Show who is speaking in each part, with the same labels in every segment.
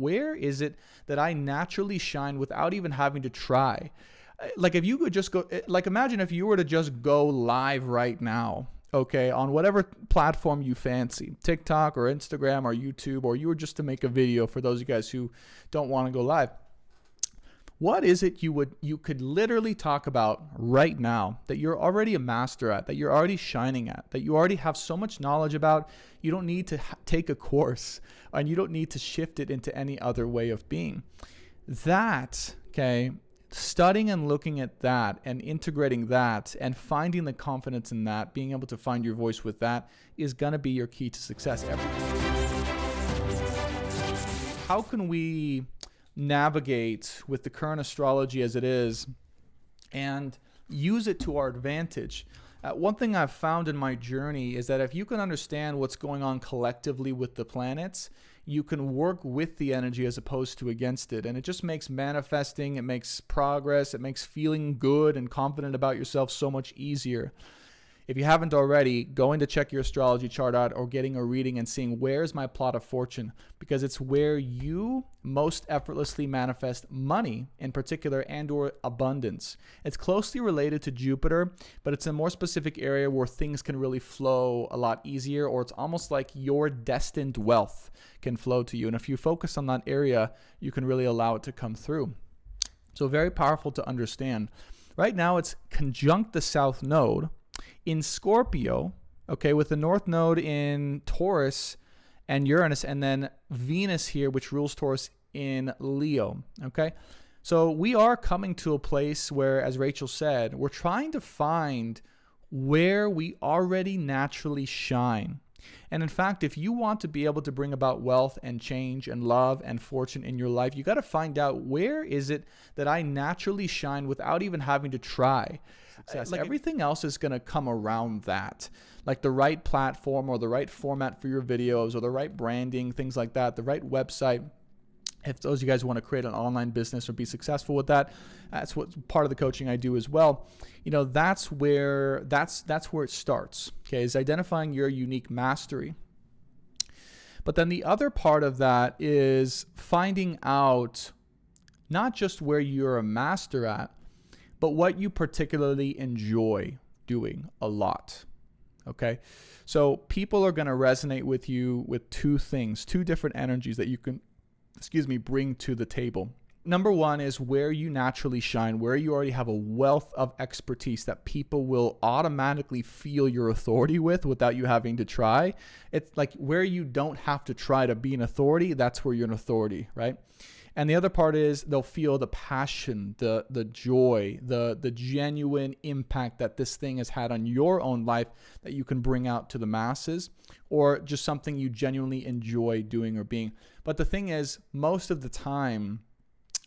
Speaker 1: where is it that I naturally shine without even having to try? Like if you could just go, like imagine if you were to just go live right now, okay, on whatever platform you fancy, TikTok or Instagram or YouTube, or you were just to make a video for those of you guys who don't want to go live. What is it you could literally talk about right now that you're already a master at, that you're already shining at, that you already have so much knowledge about, you don't need to take a course and you don't need to shift it into any other way of being? That, okay, studying and looking at that and integrating that and finding the confidence in that, being able to find your voice with that is going to be your key to success. How can we navigate with the current astrology as it is and use it to our advantage? One thing I've found in my journey is that if you can understand what's going on collectively with the planets, you can work with the energy as opposed to against it. And it just makes manifesting, it makes progress, it makes feeling good and confident about yourself so much easier. If you haven't already, going to check your astrology chart out or getting a reading and seeing where's my plot of fortune, because it's where you most effortlessly manifest money in particular and or abundance. It's closely related to Jupiter, but it's a more specific area where things can really flow a lot easier, or it's almost like your destined wealth can flow to you. And if you focus on that area, you can really allow it to come through. So very powerful to understand. Right now it's conjunct the South Node in Scorpio, okay, with the North Node in Taurus and Uranus, and then Venus here, which rules Taurus in Leo, okay? So we are coming to a place where, as Rachel said, we're trying to find where we already naturally shine. And in fact, if you want to be able to bring about wealth and change and love and fortune in your life, you got to find out where is it that I naturally shine without even having to try. Like everything else is going to come around that, like the right platform or the right format for your videos or the right branding, things like that, the right website. If those of you guys want to create an online business or be successful with that, that's what part of the coaching I do as well. You know, that's where it starts. Okay, is identifying your unique mastery. But then the other part of that is finding out not just where you're a master at, but what you particularly enjoy doing a lot. Okay, so people are going to resonate with you with two things, two different energies that you can bring to the table. Number one is where you naturally shine, where you already have a wealth of expertise that people will automatically feel your authority with without you having to try. It's like where you don't have to try to be an authority, that's where you're an authority, right? And the other part is they'll feel the passion, the joy, the genuine impact that this thing has had on your own life that you can bring out to the masses, or just something you genuinely enjoy doing or being. But the thing is, most of the time,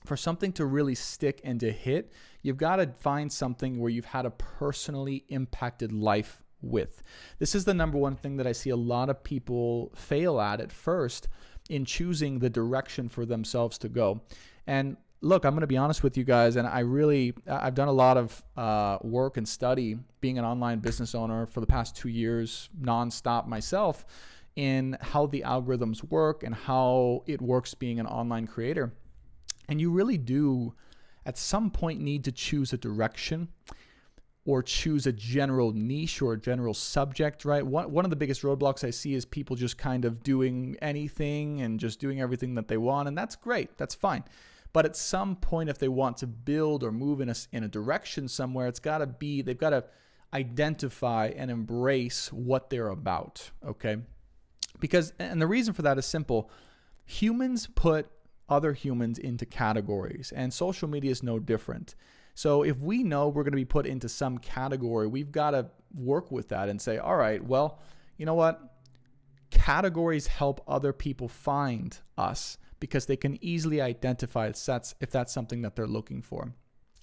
Speaker 1: for something to really stick and to hit, you've got to find something where you've had a personally impacted life with. This is the number one thing that I see a lot of people fail at first, in choosing the direction for themselves to go. And look, I'm going to be honest with you guys, and I've done a lot of work and study being an online business owner for the past 2 years, nonstop myself, in how the algorithms work and how it works being an online creator. And you really do, at some point, need to choose a direction or choose a general niche or a general subject, right? One of the biggest roadblocks I see is people just kind of doing anything and just doing everything that they want. And that's great. That's fine. But at some point, if they want to build or move in a direction somewhere, they've got to identify and embrace what they're about, okay? And the reason for that is simple. Humans put other humans into categories, and social media is no different. So if we know we're going to be put into some category, we've got to work with that and say, all right, well, you know what? Categories help other people find us because they can easily identify if that's something that they're looking for.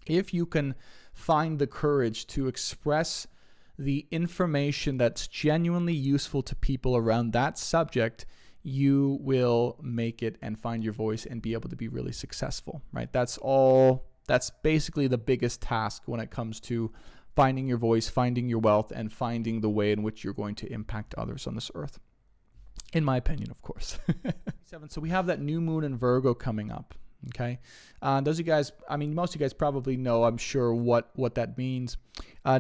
Speaker 1: If you can find the courage to express the information that's genuinely useful to people around that subject, you will make it and find your voice and be able to be really successful, right? That's basically the biggest task when it comes to finding your voice, finding your wealth, and finding the way in which you're going to impact others on this earth. in my opinion, of course. So we have that new moon in Virgo coming up. Okay. Those of you guys, I mean, most of you guys probably know, I'm sure, what that means.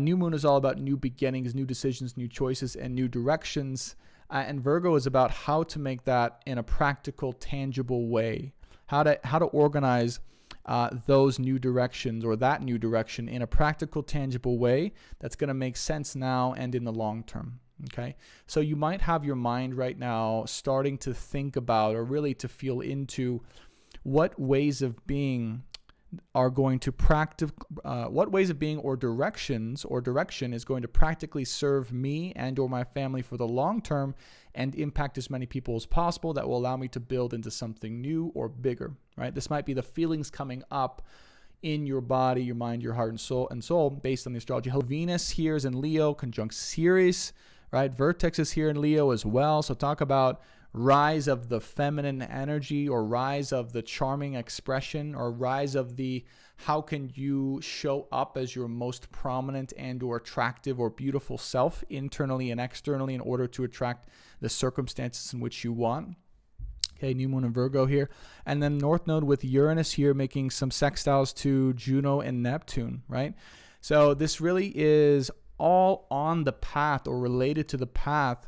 Speaker 1: New moon is all about new beginnings, new decisions, new choices, and new directions. And Virgo is about how to make that in a practical, tangible way. How to organize those new directions, or that new direction, in a practical, tangible way that's going to make sense now and in the long term. Okay, so you might have your mind right now starting to think about, or really to feel into, what ways of being are going to what ways of being or direction is going to practically serve me and or my family for the long term and impact as many people as possible, that will allow me to build into something new or bigger, right? This might be the feelings coming up in your body, your mind, your heart, and soul based on the astrology. Venus here is in Leo, conjunct Ceres, right? Vertex is here in Leo as well. So talk about rise of the feminine energy, or rise of the charming expression, or rise of the how can you show up as your most prominent and or attractive or beautiful self internally and externally in order to attract the circumstances in which you want. Okay, new moon in Virgo here. And then North Node with Uranus here making some sextiles to Juno and Neptune, right? So this really is all on the path, or related to the path,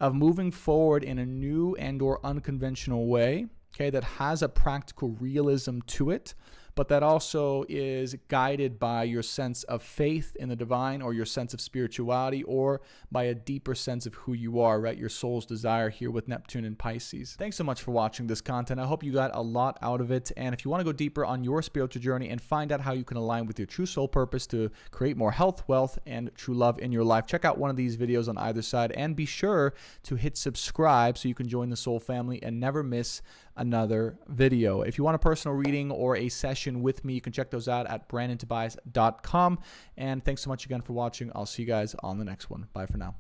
Speaker 1: of moving forward in a new and or unconventional way, okay, that has a practical realism to it, but that also is guided by your sense of faith in the divine, or your sense of spirituality, or by a deeper sense of who you are, right? Your soul's desire here with Neptune and Pisces. Thanks so much for watching this content. I hope you got a lot out of it. And if you want to go deeper on your spiritual journey and find out how you can align with your true soul purpose to create more health, wealth, and true love in your life, check out one of these videos on either side, and be sure to hit subscribe so you can join the soul family and never miss another video. If you want a personal reading or a session with me, you can check those out at brandontobias.com. And thanks so much again for watching. I'll see you guys on the next one. Bye for now.